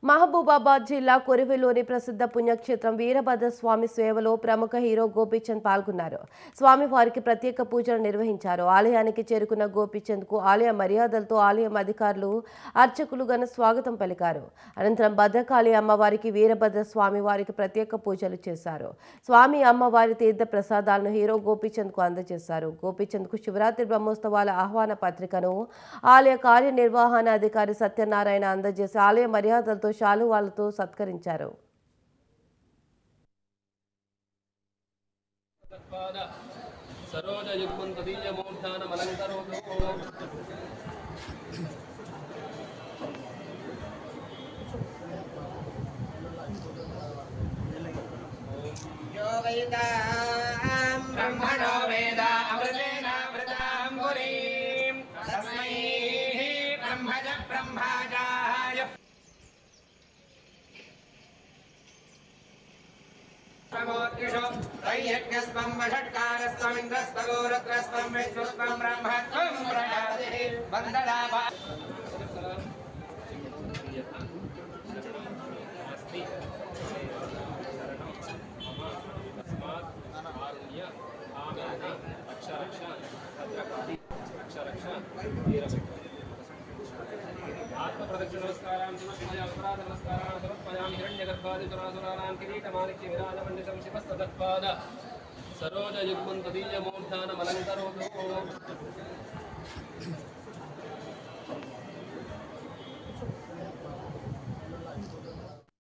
మహబూబాబాద్ జిల్లా కొరివిలోని ప్రసిద్ధ పుణ్యక్షేత్రం వీరభద్ర స్వామి సేవలో ప్రముఖ హీరో గోపీచంద్ పాల్గొన్నారు. స్వామివారికి ప్రత్యేక పూజలు నిర్వహించారు. ఆలయానికి చేరుకున్న గోపీచంద్కు ఆలయ మర్యాదలతో ఆలయం అధికారులు, అర్చకులు ఘన స్వాగతం పలికారు. అనంతరం భద్రకాళి అమ్మవారికి, వీరభద్ర స్వామి వారికి ప్రత్యేక పూజలు చేశారు. స్వామి అమ్మవారి తీర్థ ప్రసాదాలను హీరో గోపీచంద్కు అందజేశారు. గోపీచంద్కు శివరాత్రి బ్రహ్మోత్సవాల ఆహ్వాన పత్రికను ఆలయ కార్యనిర్వహణ అధికారి సత్యనారాయణ అందజేసి ఆలయ మర్యాదలతో శాలువాలతో సత్కరించారు. ब्रह्मणो वेद अमृतेन वृतां पुरीं तस्मै ब्रह्मज ब्रह्मजाय प्रमोद्युषो त्रयज्ञस्त्वं वषट्कारस्त्वम् इन्द्रस्त्वगोरुद्रस्त्वं विष्णुस्त्वं ब्रह्मत्वं प्रजापतिः वन्दनाभा आत्मप्रदक्षिण नमस्कारां समर्पयामि अपराध नमस्कारां समर्पयामि हिरण्यगर्भादिसुरासुराणां किरीटमाणिक्य विराजमण्डितं शिवस्तदत्पाद सरोजयुग्मं तदीयमूर्धानमलङ्करोतु